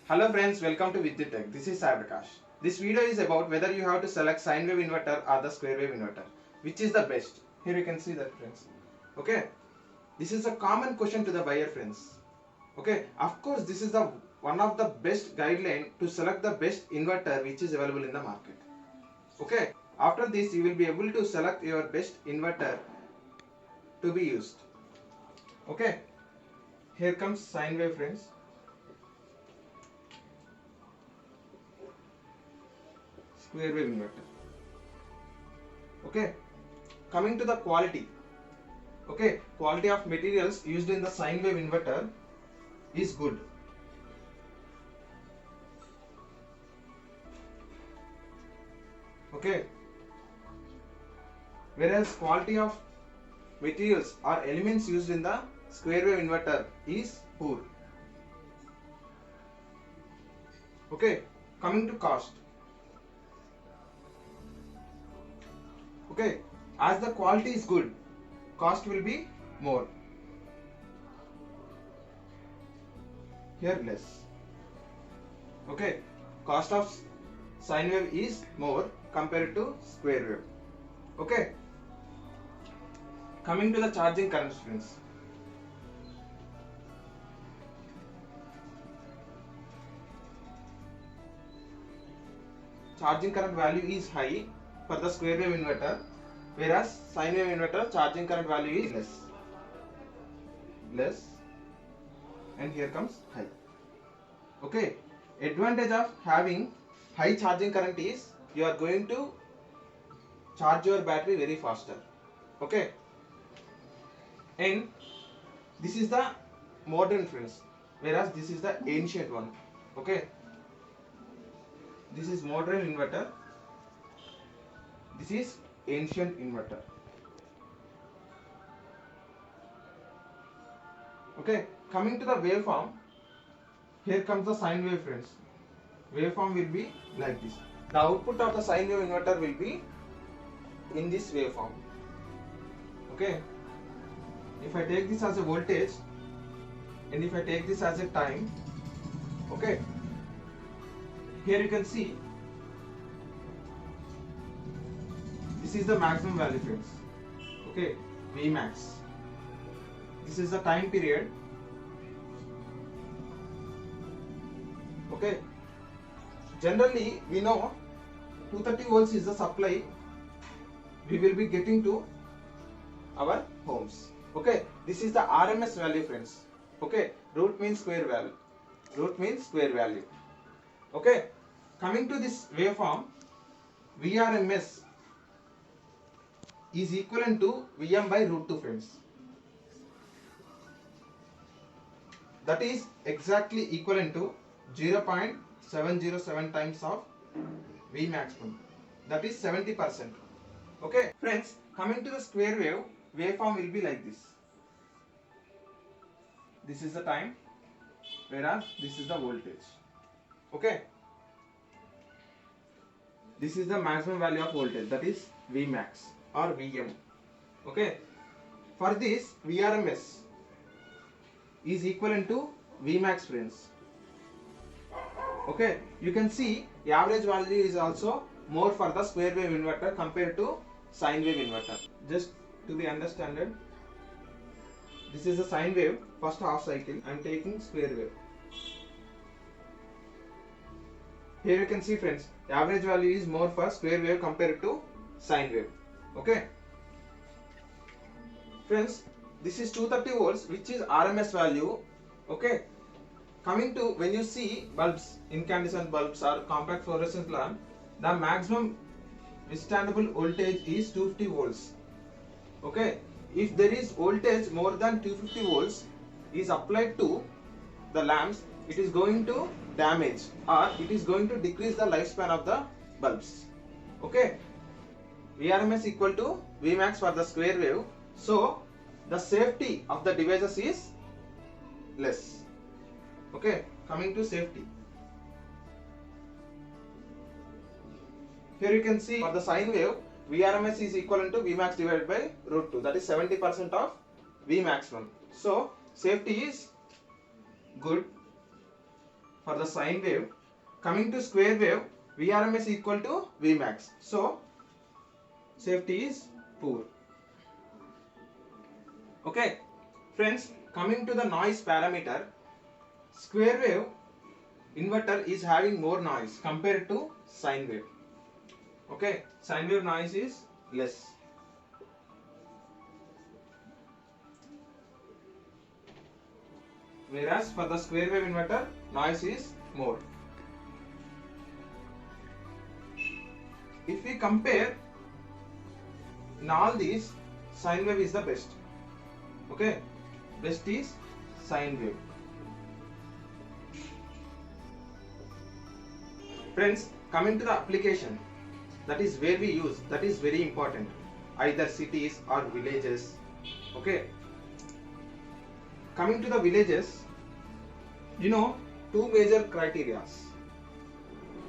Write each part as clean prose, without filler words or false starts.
Hello friends, welcome to Vidyut Tech. This is Sai Prakash. This video is about whether you have to select sine wave inverter or the square wave inverter. Which is the best? Here you can see that friends. Okay. This is a common question to the buyer friends. Okay. Of course, this is the one of the best guideline to select the best inverter which is available in the market. Okay. After this, you will be able to select your best inverter to be used. Okay. Here comes sine wave friends. Square wave inverter. Okay, coming to the quality. Okay, quality of materials used in the sine wave inverter is good. Okay, whereas quality of materials or elements used in the square wave inverter is poor. Okay, coming to cost. Okay, as the quality is good, cost will be more. Here less. Okay, cost of sine wave is more compared to square wave. Okay, coming to the charging current friends. Charging current value is high for the square wave inverter, whereas sine wave inverter charging current value is less, and here comes high. Okay, advantage of having high charging current is you are going to charge your battery very faster. Okay, and this is the modern friends, whereas this is the ancient one. Okay, this is modern inverter, this is ancient inverter. Okay, coming to the waveform, here comes the sine wave friends. Waveform will be like this. The output of the sine wave inverter will be in this waveform. Okay, if I take this as a voltage and if I take this as a time, okay, here you can see this is the maximum value friends. Okay, Vmax. This is the time period. Okay, generally we know 230 volts is the supply we will be getting to our homes. Okay, this is the RMS value friends. Okay, root means square value. Root means square value. Okay, coming to this waveform, VRMS is equivalent to Vm by root 2 friends. That is exactly equivalent to 0.707 times of V maximum. That is 70%. Okay, friends, coming to the square wave, waveform will be like this. This is the time, whereas this is the voltage. Okay, this is the maximum value of voltage, that is Vmax or Vm. Okay, for this VRMS is equivalent to Vmax friends. Okay, you can see the average value is also more for the square wave inverter compared to sine wave inverter. Just to be understood, this is a sine wave, first half cycle. I am taking square wave. Here you can see friends, the average value is more for square wave compared to sine wave. Okay, friends, this is 230 volts, which is RMS value. Okay, coming to when you see bulbs, incandescent bulbs or compact fluorescent lamp, the maximum withstandable voltage is 250 volts. Okay, if there is voltage more than 250 volts is applied to the lamps, it is going to damage or it is going to decrease the lifespan of the bulbs. Okay, VRMS equal to Vmax for the square wave, so the safety of the devices is less. Okay, coming to safety, here you can see for the sine wave, VRMS is equivalent to Vmax divided by root 2, that is 70% of V maximum. So safety is good for the sine wave. Coming to square wave, Vrms equal to Vmax. So safety is poor. Okay, friends, coming to the noise parameter, square wave inverter is having more noise compared to sine wave. Okay, sine wave noise is less. Whereas for the square wave inverter, noise is more. If we compare in all these, sine wave is the best. Okay, best is sine wave. Friends, coming to the application, that is where we use, that is very important, either cities or villages. Okay, coming to the villages, you know, two major criteria.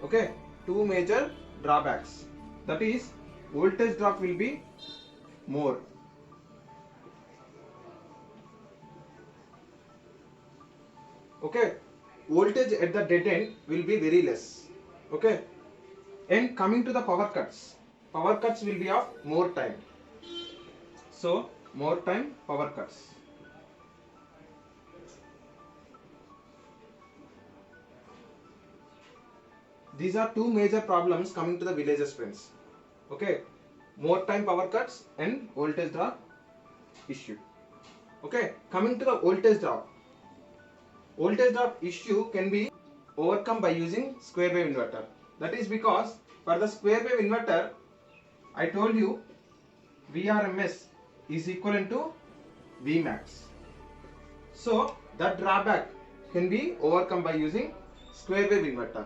Okay, two major drawbacks. That is, voltage drop will be more. Okay, voltage at the dead end will be very less. Okay, and coming to the power cuts will be of more time. So more time power cuts. These are two major problems coming to the villages, friends. Okay, more time power cuts and voltage drop issue. Okay, coming to the voltage drop issue can be overcome by using square wave inverter. That is because for the square wave inverter, I told you Vrms is equivalent to Vmax. So that drawback can be overcome by using square wave inverter.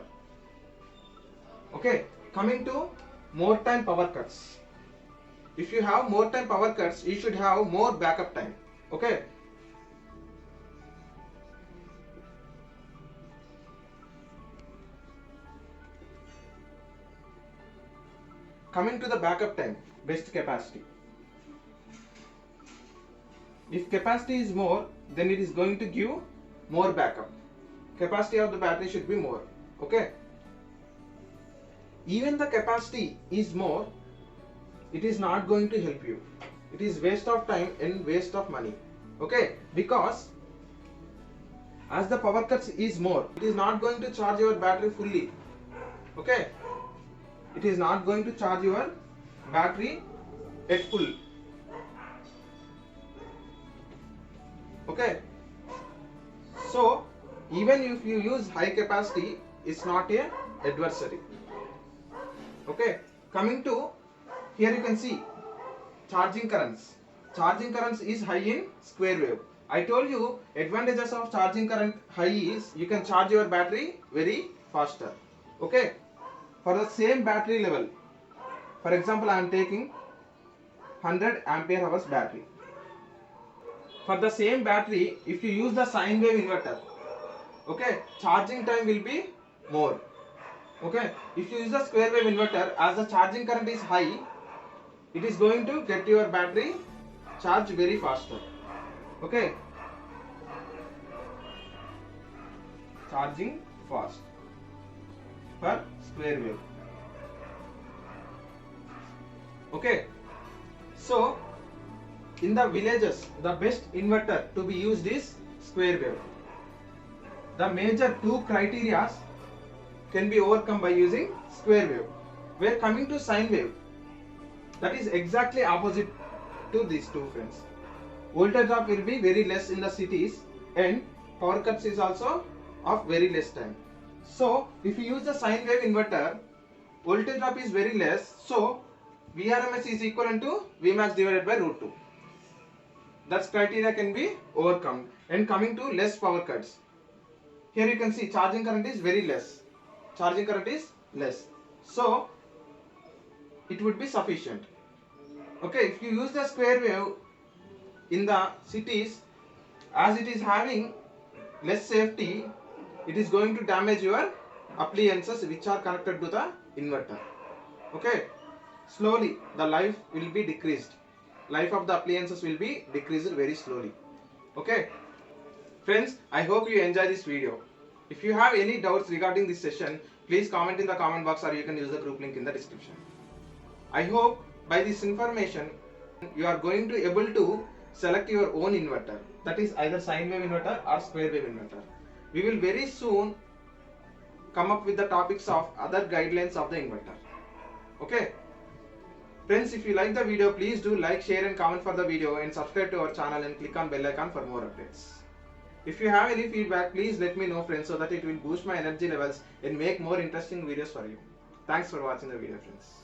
Okay, coming to more time power cuts. If you have more time power cuts, you should have more backup time. Okay. Coming to the backup time, best capacity. If capacity is more, then it is going to give more backup. Capacity of the battery should be more. Okay. Even the capacity is more, it is not going to help you. It is waste of time and waste of money. Okay, because as the power cuts is more, it is not going to charge your battery fully. Okay, it is not going to charge your battery at full. Okay, so even if you use high capacity, it's not a adversary. Okay, coming to here, you can see charging currents. Charging currents is high in square wave. I told you advantages of charging current high is you can charge your battery very faster. Okay, for the same battery level, for example, I am taking 100 ampere hours battery. For the same battery, if you use the sine wave inverter, okay, charging time will be more. Okay, if you use the square wave inverter, as the charging current is high, it is going to get your battery charged very faster. Okay, charging fast for square wave. Okay, so in the villages, the best inverter to be used is square wave. The major two criteria can be overcome by using square wave. Where coming to sine wave, that is exactly opposite to these two, friends. Voltage drop will be very less in the cities and power cuts is also of very less time. So if you use the sine wave inverter, voltage drop is very less, so Vrms is equivalent to Vmax divided by root 2. That criteria can be overcome. And coming to less power cuts, here you can see charging current is very less. Charging current is less, so it would be sufficient. Okay, if you use the square wave in the cities, as it is having less safety, it is going to damage your appliances which are connected to the inverter. Okay, slowly the life will be decreased. Life of the appliances will be decreased very slowly. Okay, friends, I hope you enjoy this video. If you have any doubts regarding this session, please comment in the comment box, or you can use the group link in the description. I hope by this information you are going to able to select your own inverter, that is either sine wave inverter or square wave inverter. We will very soon come up with the topics of other guidelines of the inverter. Okay friends, if you like the video, please do like, share and comment for the video, and subscribe to our channel and click on bell icon for more updates. If you have any feedback, please let me know friends, so that it will boost my energy levels and make more interesting videos for you. Thanks for watching the video friends.